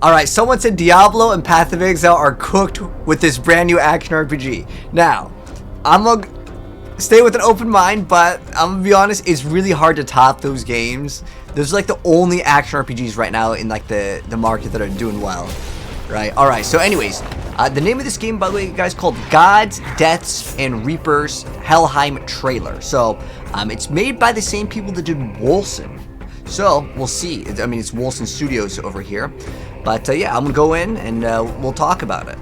Alright, someone said Diablo and Path of Exile are cooked with this brand new action RPG. Now, I'm gonna stay with an open mind, but I'm gonna be honest, it's really hard to top those games. Those are like the only action RPGs right now in like the market that are doing well. Right? Alright, so anyways, the name of this game, by the way, guys, called Gods, Deaths, and Reapers Helheim Trailer. So, it's made by the same people that did Wolcen. So, we'll see. I mean, it's Wolcen Studios over here. But, yeah, I'm going to go in and we'll talk about it.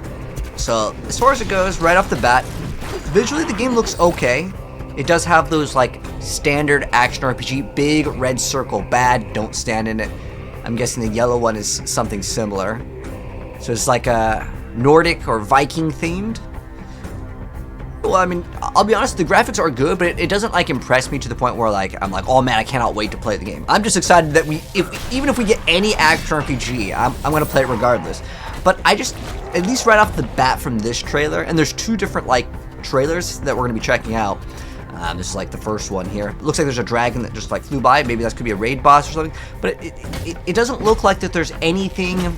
So, as far as it goes, right off the bat, visually the game looks okay. It does have those, like, standard action RPG, big red circle, bad, don't stand in it. I'm guessing the yellow one is something similar. So, it's like a Nordic or Viking themed. Well, I mean, I'll be honest, the graphics are good, but it doesn't like impress me to the point where like I'm like, oh man, I cannot wait to play the game. I'm just excited that even if we get any action RPG, I'm gonna play it regardless. But I just, at least right off the bat from this trailer, and there's two different like trailers that we're gonna be checking out. This is like the first one here. It looks like there's a dragon that just like flew by. Maybe that could be a raid boss or something. But it doesn't look like that there's anything.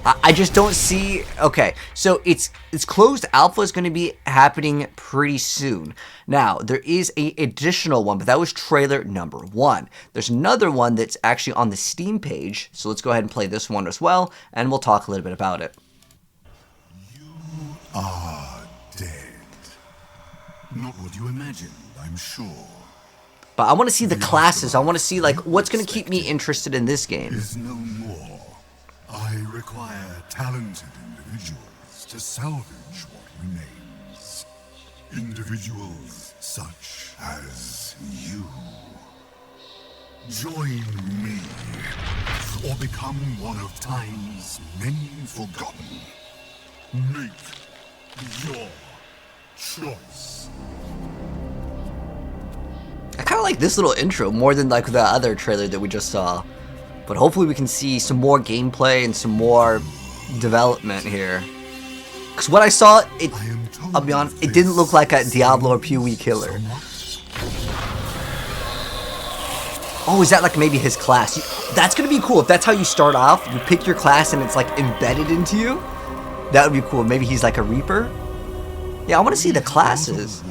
I just don't see. Okay, so it's closed alpha is going to be happening pretty soon. Now there is a additional one, but that was trailer number 1. There's another one that's actually on the Steam page. So let's go ahead and play this one as well, and we'll talk a little bit about it. You are dead. Not what you imagined, I'm sure. But I want to see the classes. I want to see like what's going to keep me interested in this game. Is no more. I require talented individuals to salvage what remains. Individuals such as you. Join me, or become one of time's many forgotten. Make your choice. I kind of like this little intro more than like the other trailer that we just saw. But hopefully we can see some more gameplay and some more development here. Because what I saw, I'll be honest, it didn't look like a Diablo or PoE killer. Oh, is that like maybe his class? That's going to be cool. If that's how you start off, you pick your class and it's like embedded into you. That would be cool. Maybe he's like a Reaper. Yeah, I want to see the classes.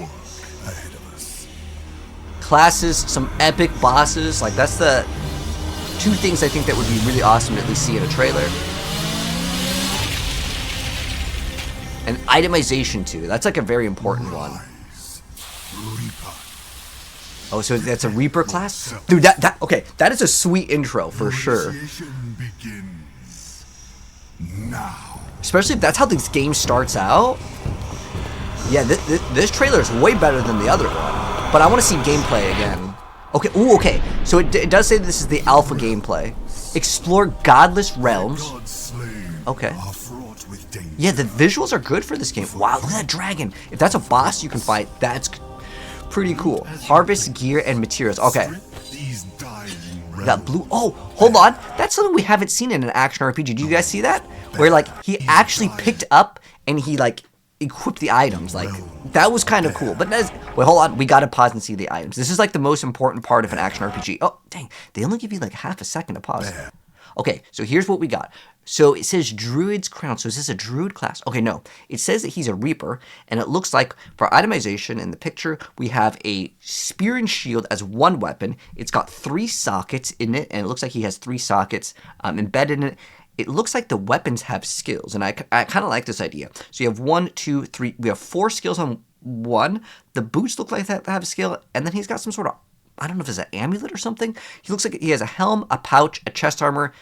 Classes, some epic bosses. Like that's the two things I think that would be really awesome to at least see in a trailer. And itemization too. That's like a very important one. Oh, so that's a Reaper class? Dude, okay, that is a sweet intro for sure. Especially if that's how this game starts out. Yeah, this trailer is way better than the other one. But I want to see gameplay again. Okay, ooh, okay. So it does say this is the alpha gameplay. Explore godless realms. Okay. Yeah, the visuals are good for this game. Wow, look at that dragon. If that's a boss you can fight, that's pretty cool. Harvest gear and materials. Okay. We got blue. Oh, hold on. That's something we haven't seen in an action RPG. Do you guys see that? Where like he actually picked up and he like equip the items. Like that was kind of cool. But wait, hold on, we gotta pause and see the items. This is like the most important part of an action RPG. Oh dang, they only give you like half a second to pause. Okay, so here's what we got. So it says Druid's Crown. So is this a Druid class? Okay, no. It says that he's a Reaper, and it looks like for itemization in the picture, we have a spear and shield as one weapon. It's got 3 sockets in it, and it looks like he has 3 sockets embedded in it. It looks like the weapons have skills, and I kind of like this idea. So you have 1, 2, 3. We have 4 skills on one. The boots look like that have a skill, and then he's got some sort of, I don't know if it's an amulet or something. He looks like he has a helm, a pouch, a chest armor,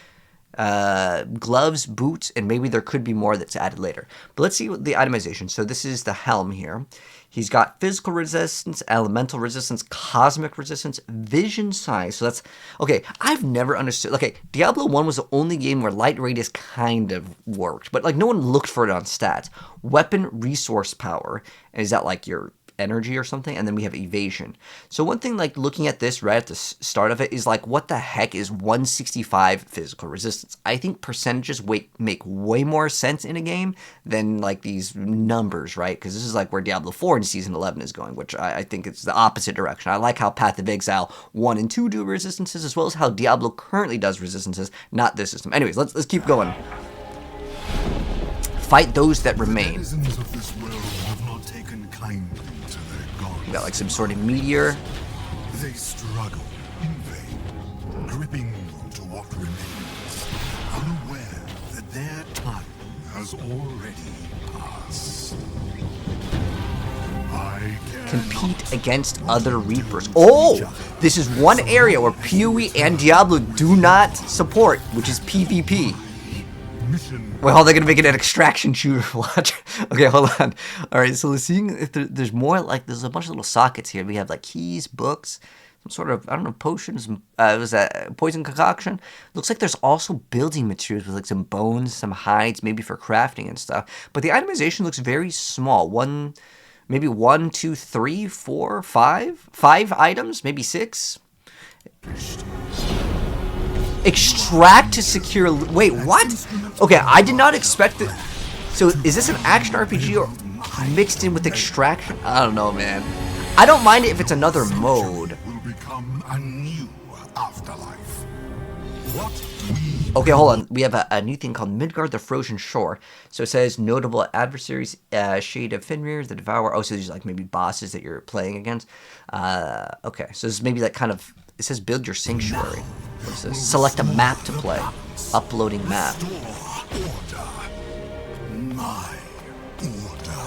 gloves, boots, and maybe there could be more that's added later. But let's see what the itemization. So this is the helm here. He's got physical resistance, elemental resistance, cosmic resistance, vision size. So that's, okay, I've never understood. Okay, Diablo 1 was the only game where light radius kind of worked, but like no one looked for it on stats. Weapon resource power. And is that like your energy or something, and then we have evasion. So one thing, like looking at this right at the start of it, is like, what the heck is 165 physical resistance? I think percentages make way more sense in a game than like these numbers, right? Because this is like where Diablo 4 in Season 11 is going, which I think it's the opposite direction. I like how Path of Exile 1 and 2 do resistances, as well as how Diablo currently does resistances, not this system. Anyways, let's keep going. Fight those that remain. The denizens of this world have not taken kindly to their gods. We got like some sort of meteor. They struggle in vain, gripping onto what remains, unaware that their time has already passed. I Compete against other Reapers. Oh! This is one area where PoE and Diablo do not support, which is PvP. Well, how are they going to make it an extraction shooter? Watch. Okay, hold on. Alright, so we're seeing if there's more, like, there's a bunch of little sockets here. We have, like, keys, books, some sort of, I don't know, potions. It was a poison concoction. Looks like there's also building materials with, like, some bones, some hides, maybe for crafting and stuff. But the itemization looks very small. Maybe 1, 2, 3, 4, 5? 5 items? Maybe 6? Extract to secure... Wait, what? Okay, I did not expect that... So, is this an action RPG or mixed in with extraction? I don't know, man. I don't mind it if it's another mode. will become a new afterlife. What Okay, hold on. We have a new thing called Midgard, the Frozen Shore. So it says notable adversaries, Shade of Fenrir, the Devourer. Oh, so these are like maybe bosses that you're playing against. Okay, so this is maybe like kind of... It says build your sanctuary. What's this? Select a map to play. Uploading map. My order.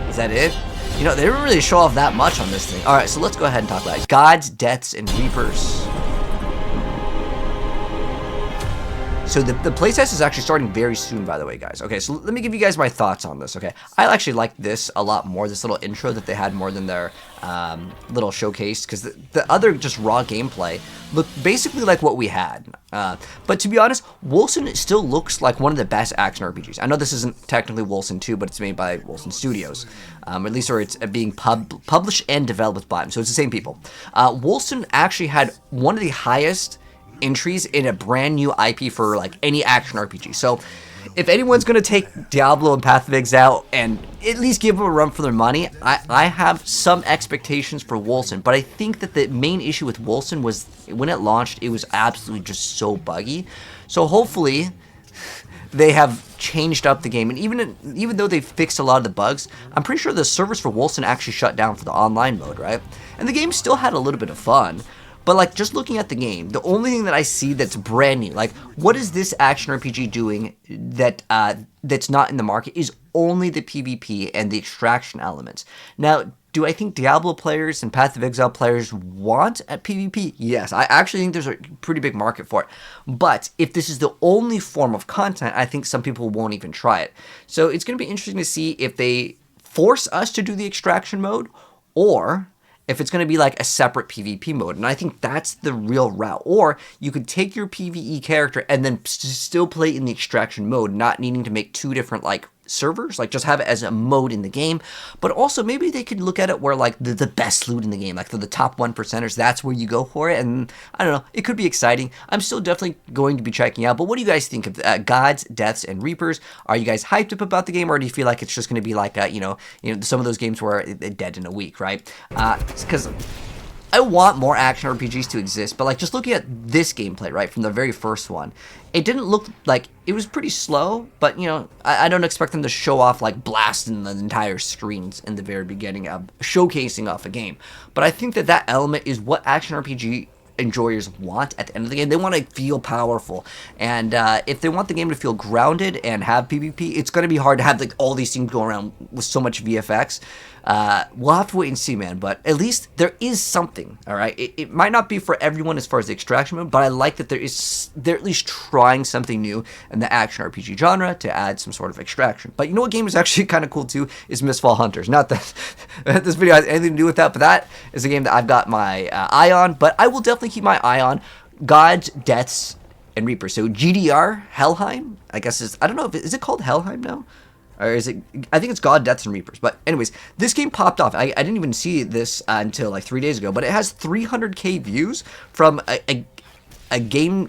Is that it? You know, they didn't really show off that much on this thing. Alright, so let's go ahead and talk about it. Gods, Deaths, and Reapers. So the playtest is actually starting very soon, by the way, guys. Okay, so let me give you guys my thoughts on this, okay? I actually like this a lot more, this little intro that they had more than their little showcase, because the other just raw gameplay looked basically like what we had. But to be honest, Wolcen still looks like one of the best action RPGs. I know this isn't technically Wolcen 2, but it's made by Wolcen Studios. At least, or it's being published and developed with Blind, so it's the same people. Wolcen actually had one of the highest entries in a brand new IP for like any action RPG. So if anyone's going to take Diablo and Path of Exile and at least give them a run for their money, I have some expectations for Wolcen. But I think that the main issue with Wolcen was when it launched, it was absolutely just so buggy. So hopefully they have changed up the game, and even though they've fixed a lot of the bugs, I'm pretty sure the servers for Wolcen actually shut down for the online mode, right? And the game still had a little bit of fun. But, like, just looking at the game, the only thing that I see that's brand new, like, what is this action RPG doing that that's not in the market is only the PvP and the extraction elements. Now, do I think Diablo players and Path of Exile players want a PvP? Yes, I actually think there's a pretty big market for it. But if this is the only form of content, I think some people won't even try it. So it's going to be interesting to see if they force us to do the extraction mode, or if it's going to be like a separate PvP mode. And I think that's the real route. Or you could take your PvE character and then still play in the extraction mode, not needing to make two different like servers, like just have it as a mode in the game. But also maybe they could look at it where like the best loot in the game, like for the top 1%ers, that's where you go for it. And I don't know, it could be exciting. I'm still definitely going to be checking out. But what do you guys think of Gods, Deaths, and Reapers? Are you guys hyped up about the game, or do you feel like it's just going to be like you know some of those games where they're dead in a week, right? Because I want more action RPGs to exist, but like just looking at this gameplay, right, from the very first one, it didn't look like, it was pretty slow, but you know, I don't expect them to show off like blasting the entire screens in the very beginning of showcasing off a game. But I think that element is what action RPG enjoyers want at the end of the game. They want to feel powerful, and if they want the game to feel grounded and have PvP, it's going to be hard to have like all these things go around with so much VFX. We'll have to wait and see, man, but at least there is something. All right, it might not be for everyone as far as the extraction mode, but I like that they're at least trying something new in the action RPG genre to add some sort of extraction. But you know what game is actually kind of cool too is Mistfall Hunters. Not that this video has anything to do with that, but that is a game that I've got my eye on. But I will definitely keep my eye on Gods, Deaths, and Reapers. So GDR Helheim, I guess I don't know, is it called Helheim now? Or is it? I think it's God, Deaths, and Reapers. But anyways, this game popped off. I didn't even see this until like 3 days ago. But it has 300K views from a game,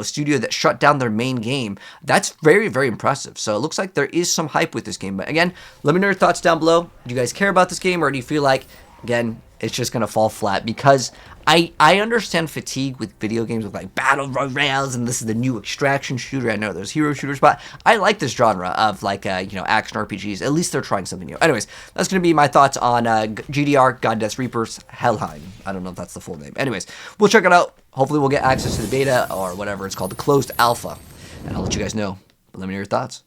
studio that shut down their main game. That's very, very impressive. So it looks like there is some hype with this game. But again, let me know your thoughts down below. Do you guys care about this game, or do you feel like, again, it's just going to fall flat? Because I understand fatigue with video games with like battle royales, and this is the new extraction shooter. I know there's hero shooters, but I like this genre of like action RPGs. At least they're trying something new. Anyways, that's gonna be my thoughts on GDR, God, Death, Reapers, Helheim. I don't know if that's the full name. Anyways, we'll check it out. Hopefully, we'll get access to the beta or whatever it's called, the closed alpha, and I'll let you guys know. But let me know your thoughts.